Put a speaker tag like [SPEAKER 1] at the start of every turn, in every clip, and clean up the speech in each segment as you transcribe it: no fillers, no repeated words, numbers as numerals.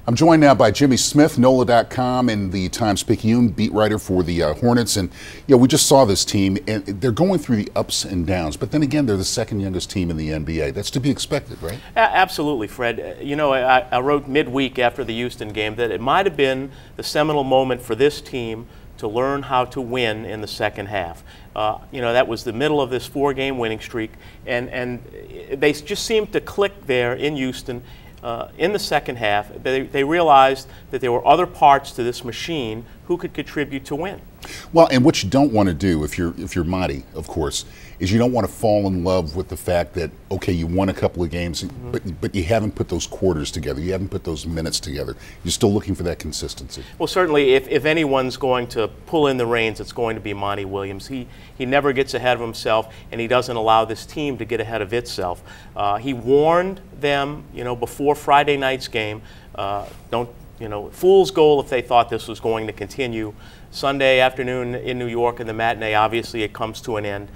[SPEAKER 1] I'm joined now by Jimmy Smith, NOLA.com, and the Times-Picayune beat writer for the Hornets. And we just saw this team, and they're going through the ups and downs. But then again, they're the second youngest team in the NBA. That's to be expected, right?
[SPEAKER 2] Absolutely, Fred. I wrote midweek after the Houston game that it might have been the seminal moment for this team to learn how to win in the second half. That was the middle of this four-game winning streak, and they just seemed to click there in Houston. In the second half, they realized that there were other parts to this machine who could contribute to win.
[SPEAKER 1] Well, and what you don't want to do, if you're Monty, of course, is you don't want to fall in love with the fact that, okay, you won a couple of games, but you haven't put those quarters together, you haven't put those minutes together. You're still looking for that consistency.
[SPEAKER 2] Well, certainly, if anyone's going to pull in the reins, it's going to be Monty Williams. He never gets ahead of himself, and he doesn't allow this team to get ahead of itself. He warned them, before Friday night's game, fool's goal if they thought this was going to continue. Sunday afternoon in New York in the matinee, obviously it comes to an end.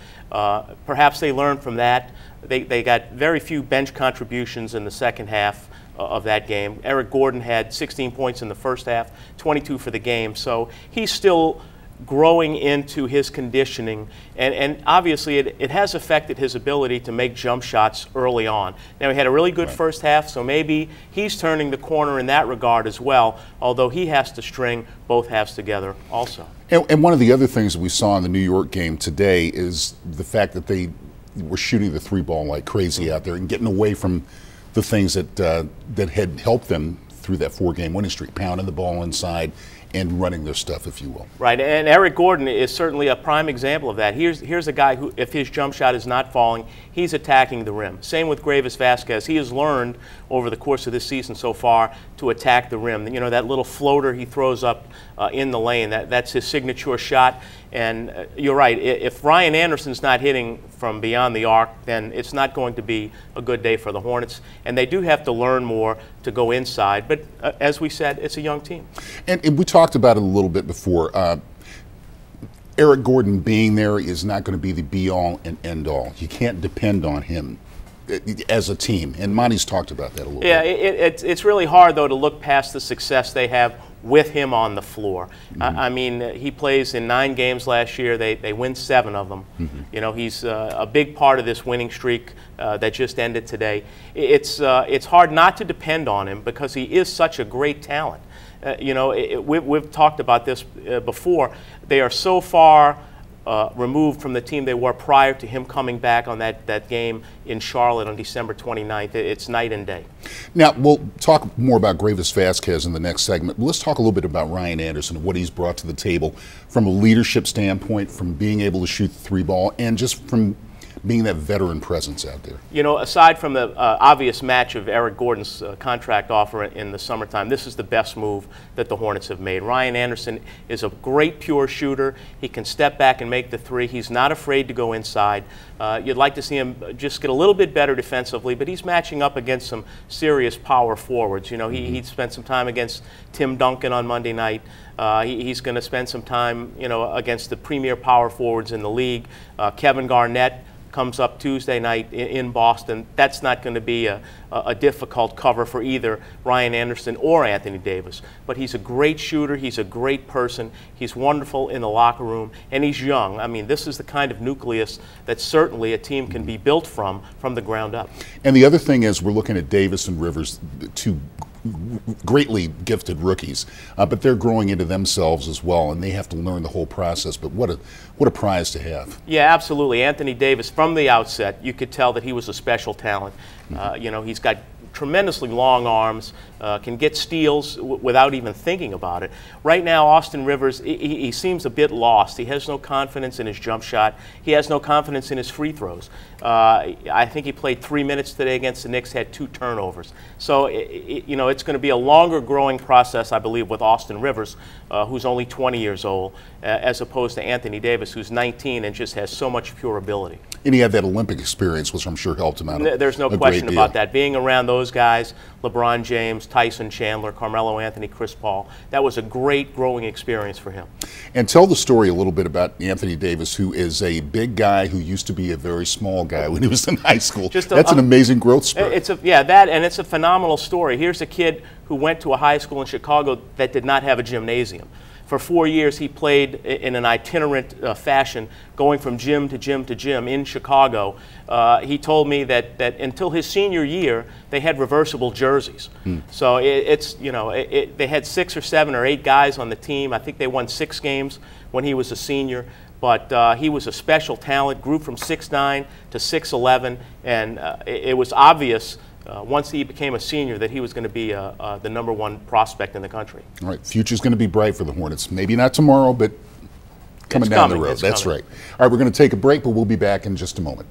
[SPEAKER 2] Perhaps they learned from that. They got very few bench contributions in the second half of that game. Eric Gordon had 16 points in the first half, 22 for the game. So he's still growing into his conditioning, and obviously it has affected his ability to make jump shots early on. Now, he had a really good first half, so maybe he's turning the corner in that regard as well, although he has to string both halves together also.
[SPEAKER 1] And one of the other things that we saw in the New York game today is the fact that they were shooting the three ball like crazy out there and getting away from the things that had helped them through that four-game winning streak, pounding the ball inside and running their stuff, if you will.
[SPEAKER 2] Right, and Eric Gordon is certainly a prime example of that. Here's a guy who, if his jump shot is not falling, he's attacking the rim. Same with Greivis Vasquez. He has learned over the course of this season so far to attack the rim. That little floater he throws up in the lane, that's his signature shot. And you're right, if Ryan Anderson's not hitting from beyond the arc, then it's not going to be a good day for the Hornets. And they do have to learn more to go inside. But as we said, it's a young team.
[SPEAKER 1] And we talked about it a little bit before. Eric Gordon being there is not going to be the be-all and end-all. You can't depend on him as a team. And Monty's talked about that a little bit.
[SPEAKER 2] Yeah, it's really hard, though, to look past the success they have with him on the floor. I mean, he plays in 9 games last year. They win 7 of them. He's a big part of this winning streak that just ended today. It's hard not to depend on him because he is such a great talent. We've talked about this before. They are so far removed from the team they were prior to him coming back on that game in Charlotte on December 29th. It's night and day.
[SPEAKER 1] Now, we'll talk more about Greivis Vasquez in the next segment. Let's talk a little bit about Ryan Anderson and what he's brought to the table from a leadership standpoint, from being able to shoot the three ball, and just from being that veteran presence out there.
[SPEAKER 2] Aside from the obvious match of Eric Gordon's contract offer in the summertime, this is the best move that the Hornets have made. Ryan Anderson is a great pure shooter. He can step back and make the three. He's not afraid to go inside. You'd like to see him just get a little bit better defensively, but he's matching up against some serious power forwards. He spent some time against Tim Duncan on Monday night. He's going to spend some time, against the premier power forwards in the league. Kevin Garnett comes up Tuesday night in Boston. That's not going to be a difficult cover for either Ryan Anderson or Anthony Davis. But he's a great shooter. He's a great person. He's wonderful in the locker room, and he's young. I mean, this is the kind of nucleus that certainly a team can be built from the ground up.
[SPEAKER 1] And the other thing is we're looking at Davis and Rivers, two greatly gifted rookies, but they're growing into themselves as well, and they have to learn the whole process. But what a prize to have.
[SPEAKER 2] Yeah, absolutely. Anthony Davis, from the outset, you could tell that he was a special talent. He's got tremendously long arms, can get steals without even thinking about it. Right now, Austin Rivers, he seems a bit lost. He has no confidence in his jump shot. He has no confidence in his free throws. I think he played 3 minutes today against the Knicks, had 2 turnovers. So, it's going to be a longer growing process, I believe, with Austin Rivers, who's only 20 years old, as opposed to Anthony Davis, who's 19 and just has so much pure ability.
[SPEAKER 1] And he had that Olympic experience, which I'm sure helped him out.
[SPEAKER 2] There's no question about that. Being around those guys, LeBron James, Tyson Chandler, Carmelo Anthony, Chris Paul, that was a great growing experience for him.
[SPEAKER 1] And tell the story a little bit about Anthony Davis, who is a big guy who used to be a very small guy when he was in high school. That's an amazing growth spurt.
[SPEAKER 2] It's a phenomenal story. Here's a kid who went to a high school in Chicago that did not have a gymnasium. For 4 years, he played in an itinerant fashion, going from gym to gym to gym in Chicago. He told me that until his senior year, they had reversible jerseys. So they had 6 or 7 or 8 guys on the team. I think they won 6 games when he was a senior. But he was a special talent, grew from 6'9" to 6'11", and it was obvious once he became a senior that he was going to be the #1 prospect in the country.
[SPEAKER 1] All right, future's going to be bright for the Hornets. Maybe not tomorrow, but coming down the road. That's right. All right, we're going to take a break, but we'll be back in just a moment.